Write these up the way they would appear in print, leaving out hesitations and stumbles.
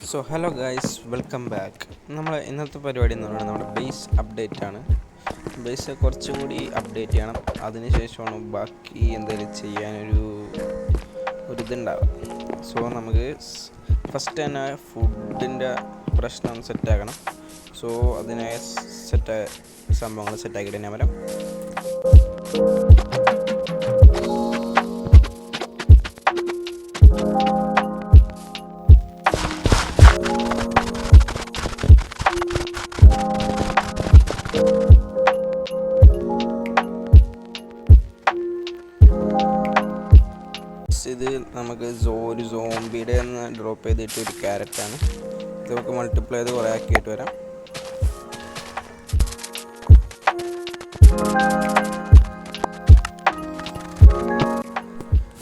So hello guys, welcome back. നമ്മൾ ഇന്നത്തെ പരിപാടി എന്ന് പറയുന്നത് നമ്മുടെ ബേസ് അപ്ഡേറ്റ് ആണ്. ബേസ് കുറച്ചുകൂടി അപ്ഡേറ്റ് ചെയ്യണം, അതിനുശേഷമാണ് ബാക്കി എന്തെങ്കിലും ചെയ്യാനൊരു ഇതുണ്ടാവുക. സോ നമുക്ക് ഫസ്റ്റ് തന്നെ ഫുഡിൻ്റെ പ്രശ്നം സെറ്റാക്കണം. സോ അതിനായ സംഭവങ്ങൾ സെറ്റാക്കിയിട്ട് ഞാൻ വരാം. ഇത് നമുക്ക് ഒരു സോംബിയുടെ ഒന്ന് ഡ്രോപ്പ് ചെയ്തിട്ട് ഒരു ക്യാരറ്റാണ്. ഇത് നമുക്ക് മൾട്ടിപ്ലൈ ചെയ്ത് കുറേ ആക്കിയിട്ട് വരാം.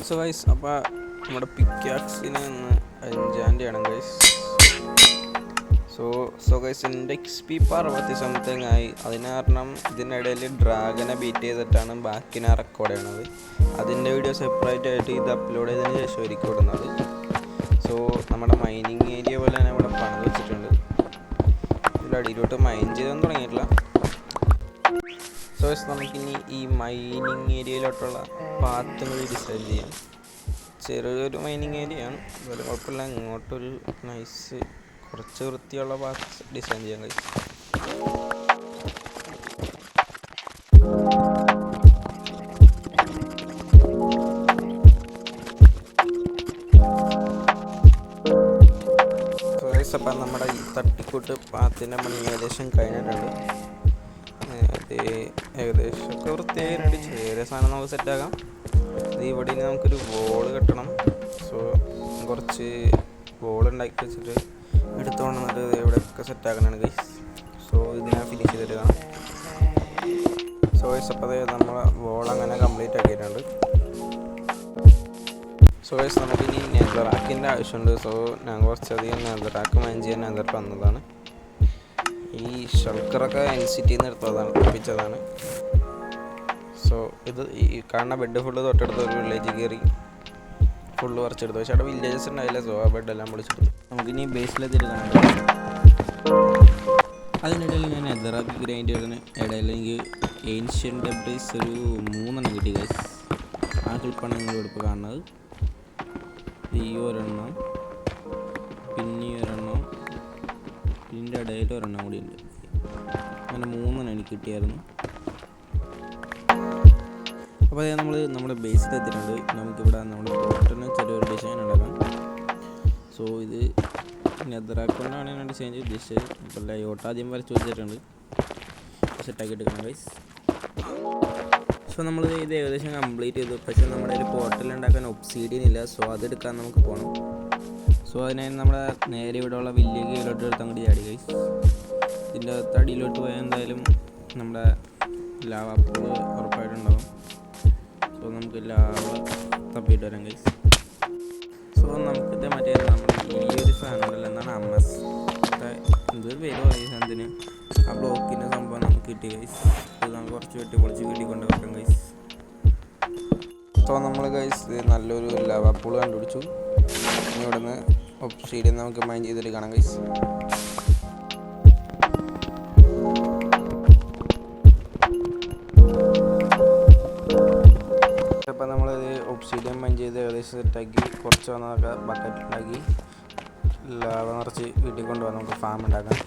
സോ ഗൈസ്, അപ്പോൾ നമ്മുടെ പിക്കാക്സിന് ഒന്ന് എൻജാൻഡ് ചെയ്യണം ഗൈസ്. സോ ഗൈസ്, എൻ്റെ XP 60 സംതിങ് ആയി. അതിന് കാരണം ഇതിനിടയിൽ ഡ്രാഗനെ ബീറ്റ് ചെയ്തിട്ടാണ് ബാക്കി ഞാൻ റെക്കോർഡ് ചെയ്യണത്. അതിൻ്റെ വീഡിയോ സെപ്പറേറ്റ് ആയിട്ട് ഇത് അപ്ലോഡ് ചെയ്തതിന് ശേഷം ഒരിക്കൽ ഇടുന്നത്. സോ നമ്മുടെ മൈനിങ് ഏരിയ പോലെ തന്നെ ഇവിടെ പണിത് വെച്ചിട്ടുണ്ട്. ഇതിൽ അടിയിലോട്ട് മൈൻ ചെയ്തൊന്നും തുടങ്ങിയിട്ടില്ല. സോ ഗൈസ്, നമുക്കിനി ഈ മൈനിങ് ഏരിയയിലോട്ടുള്ള പാത്തുകൾ ഡിസൈൻ ചെയ്യാം. ചെറിയൊരു മൈനിങ് ഏരിയയാണ്, അതുപോലെ കുഴപ്പമില്ല. ഇങ്ങോട്ടൊരു നൈസ് കുറച്ച് വൃത്തിയുള്ള പാത്ത് ഡിസൈൻ ചെയ്യാൻ കഴിയും. അപ്പം നമ്മുടെ ഈ തട്ടിക്കൂട്ട് പാത്തിൻ്റെ പണി ഏകദേശം കഴിഞ്ഞിട്ടുണ്ട്. ഏകദേശമൊക്കെ വൃത്തിയായിട്ട് ചെറിയ സാധനം നമുക്ക് സെറ്റാക്കാം. ഇത് ഇവിടെ നമുക്കൊരു വോള് കെട്ടണം. സോ കുറച്ച് വോൾ ഉണ്ടാക്കി വെച്ചിട്ട് എടുത്തുകൊണ്ട് വന്നിട്ട് ഇവിടെയൊക്കെ സെറ്റാക്കണതാണ് ഗൈസ്. സോ ഇതിനെ ഫിനിഷ് ചെയ്തിടുക. സോ ഗൈസ്, അപ്പോൾ നമ്മളെ വോൾ അങ്ങനെ കംപ്ലീറ്റ് ആക്കിയിട്ടുണ്ട്. സോ ഗൈസ്, നമുക്കിനി നെതറാക്കിൻ്റെ ആവശ്യമുണ്ട്. സോ ഞാൻ കുറച്ചധികം നെതറാക്ക് മൈൻ ചെയ്യാൻ നെതർ വന്നതാണ്. ഈ ഷൾക്കറൊക്കെ NCTയിൽ നിന്ന് എടുപ്പിച്ചതാണ്. സോ ഇത് ഈ കാണുന്ന ബെഡ് ഫുള്ള് തൊട്ടടുത്ത് ഒരു വില്ലേജ് കയറി ഫുള്ള് പറിച്ചെടുത്തു. പക്ഷേ അവിടെ വില്ലേജസ് ഉണ്ടായില്ല. സോ ആ ബെഡെല്ലാം പൊളിച്ചെടുത്തു. നമുക്കിനി ബേസിലെത്തിട്ട് കാണാം. അതിനിടയിൽ ഞാൻ നെതറാക്കി ഗ്രൈൻഡ് ചെയ്തതിന് ഇടയിൽ എനിക്ക് ഏൻഷ്യൻ ഡെബ്രീസ് ഒരു 3 കിട്ടി ഗൈസ്. ആ ക്ലിപ്പാണ് നിങ്ങളിവിടെ ഇപ്പോൾ കാണുന്നത്. ഈ ഒരെണ്ണം, പിന്നെ ഒരെണ്ണം, ഇതിൻ്റെ ഇടയിൽ ഒരെണ്ണം കൂടി ഉണ്ട്. അങ്ങനെ 3 എനിക്ക് കിട്ടിയായിരുന്നു. അപ്പോൾ നമ്മൾ നമ്മുടെ ബേസിലെത്തിയിട്ടുണ്ട്. നമുക്കിവിടെ നമ്മുടെ ബോട്ടിന് ചെറിയൊരു ഡിസൈൻ ഉണ്ടാക്കാം. സോ ഇത് നെതറാക്കൊണ്ടാണ് ഞാൻ ഡിസൈൻ ചെയ്ത് ഉദ്ദേശിച്ചത്. അപ്പോൾ ലയോട്ട് ആദ്യം വരച്ച് വെച്ചിട്ടുണ്ട്, സെറ്റാക്കി എടുക്കണം ഗൈസ്. സോ നമ്മൾ ഇത് ഏകദേശം കംപ്ലീറ്റ് ചെയ്തു. പക്ഷേ നമ്മുടെ ഒരു പോർട്ടൽ ഉണ്ടാക്കാൻ ഒബ്സീഡിയൻ ഇല്ല. സോ അതെടുക്കാൻ നമുക്ക് പോകണം. സോ അതിനായി നമ്മുടെ നേരെ ഇവിടെയുള്ള വലിയ കീഴിലോട്ട് എടുത്ത് അങ്ങോട്ട് ചാടി ഗൈസ്. ഇതിൻ്റെ തടിയിലോട്ട് പോയാൽ എന്തായാലും നമ്മുടെ ലാവ പൂള് ഉറപ്പായിട്ടുണ്ടാവും. സോ നമുക്ക് ലാവ തപ്പിയിട്ട് വരാം ഗൈസ്. സോ നമുക്കിത് മറ്റേ നമ്മുടെ ഈ ഒരു സാധനം ഉണ്ടല്ലോ, എന്താണ് MS, എന്തൊരു പേര് പറയും സാധനത്തിന്. ആ ബ്ലോക്കിൻ്റെ സംഭവം നമുക്ക് കിട്ടി ഗൈസ്. ഇത് നമുക്ക് കുറച്ച് വെട്ടി പൊളിച്ച് കിട്ടിക്കൊണ്ട് വെക്കാം ഗൈസ്. സോ നമ്മൾ ഗൈസ് നല്ലൊരു ലാവ പൂള് കണ്ടുപിടിച്ചു. ഇനി ഇവിടെ നിന്ന് ഒബ്സീഡിയൻ നമുക്ക് മൈൻ ചെയ്തിട്ട് കാണാം ഗൈസ്. അപ്പോൾ നമ്മൾ ഒബ്സീഡിയൻ മൈൻ ചെയ്ത് ഏകദേശം സെറ്റാക്കി കുറച്ച് വന്നതൊക്കെ ബക്കറ്റ് ഉണ്ടാക്കി ലാവ നിറച്ച് വീട്ടിൽ കൊണ്ടുപോകാൻ നമുക്ക് ഫാം ഉണ്ടാക്കാം.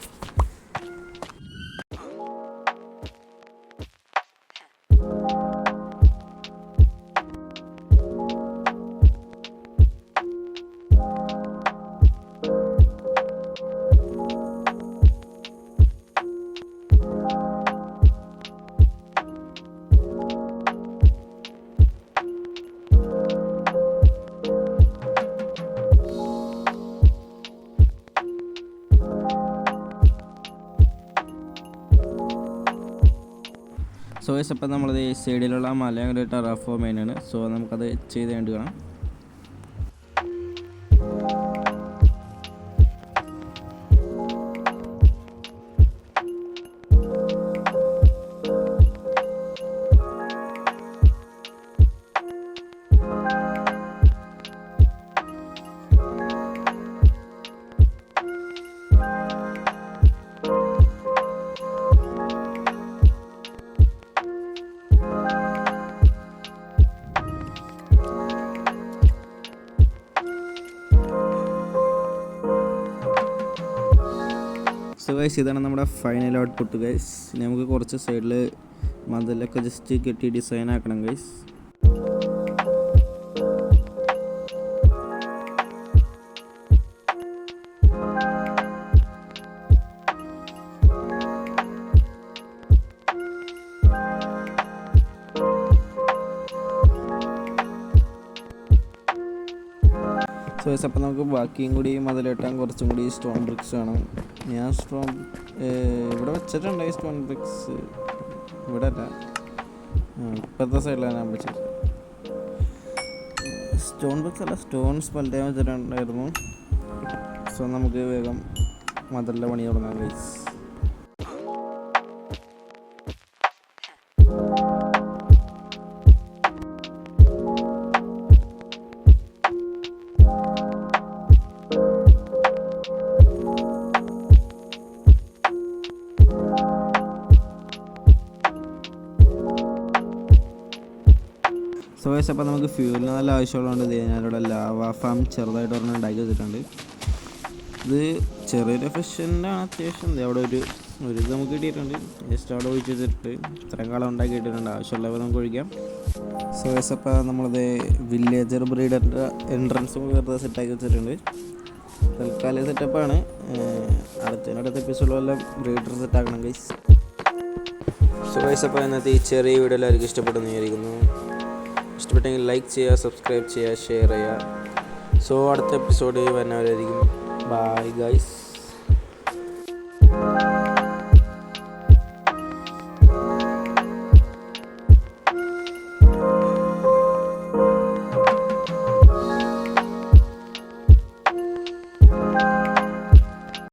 സോ ഗൈസ്, അപ്പോൾ നമ്മളത് ഈ സൈഡിലുള്ള മല ഒരു ടെറാഫോമൈനാണ്. സോ നമുക്കത് ചെയ്ത് വേണ്ടി കാണാം. സോ ഗൈസ് ഇതാണ് നമ്മുടെ ഫൈനൽ ഔട്ട്പുട്ട് ഗൈസ്. നമുക്ക് കുറച്ച് സൈഡിൽ മതിലൊക്കെ ജസ്റ്റ് കെട്ടി ഡിസൈൻ ആക്കണം ഗൈസ്. സോ ഗൈസ് അപ്പോൾ നമുക്ക് ബാക്കിയും കൂടി മതിലിട്ടാൻ കുറച്ചും കൂടി സ്റ്റോൺ ബ്രിക്സ് വേണം. ഞാൻ ഇവിടെ വെച്ചിട്ടുണ്ട് സ്റ്റോൺ ബ്രിക്സ്, ഇവിടെ അല്ല ഇപ്പോഴത്തെ സൈഡിലാണ് ഞാൻ വെച്ചത്. സ്റ്റോൺ ബ്രിക്സ് അല്ല, സ്റ്റോൺസ് പലതരം വെച്ചിട്ടുണ്ടായിരുന്നു. സോ നമുക്ക് വേഗം മതിലിൻ്റെ പണി തുടങ്ങാം ഗൈസ്. സോ ഗൈസ് അപ്പോൾ നമുക്ക് ഫ്യൂലിന് നല്ല ആവശ്യമുള്ളതുകൊണ്ട് ഞാനിവിടെ ലാവ ഫാം ചെറുതായിട്ട് ഒരെണ്ണം ഉണ്ടാക്കി വെച്ചിട്ടുണ്ട്. ഇത് ചെറിയൊരു എഫിഷ്യൻ്റാണ് അത്യാവശ്യം. അവിടെ ഒരു ഇത് നമുക്ക് കിട്ടിയിട്ടുണ്ട്. ജസ്റ്റ് അവിടെ ഒഴിച്ച് വെച്ചിട്ട് ഇത്രയും കാലം ഉണ്ടാക്കി ഇട്ടിട്ടുണ്ട്. ആവശ്യമുള്ളവ നമുക്ക് ഒഴിക്കാം. സോ ഗൈസ് അപ്പോൾ നമ്മളിത് വില്ലേജർ ബ്രീഡറിൻ്റെ എൻട്രൻസും വെറുതെ സെറ്റാക്കി വെച്ചിട്ടുണ്ട്. തൽക്കാലം സെറ്റപ്പാണ്. അടുത്ത എപ്പിസോഡ് വല്ല ബ്രീഡർ സെറ്റാക്കണം ഗൈസ്. സോ ഗൈസ് അപ്പോൾ ഇന്നത്തെ ഈ ചെറിയ വീഡിയോ എല്ലാവർക്കും ഇഷ്ടപ്പെടുന്നു വിചാരിക്കുന്നു. ഇഷ്ടപ്പെട്ടെങ്കിൽ ലൈക്ക് ചെയ്യുക, സബ്സ്ക്രൈബ് ചെയ്യുക, ഷെയർ ചെയ്യുക. സോ അടുത്ത എപ്പിസോഡ് വരുന്നവരായിരിക്കും. Bye guys.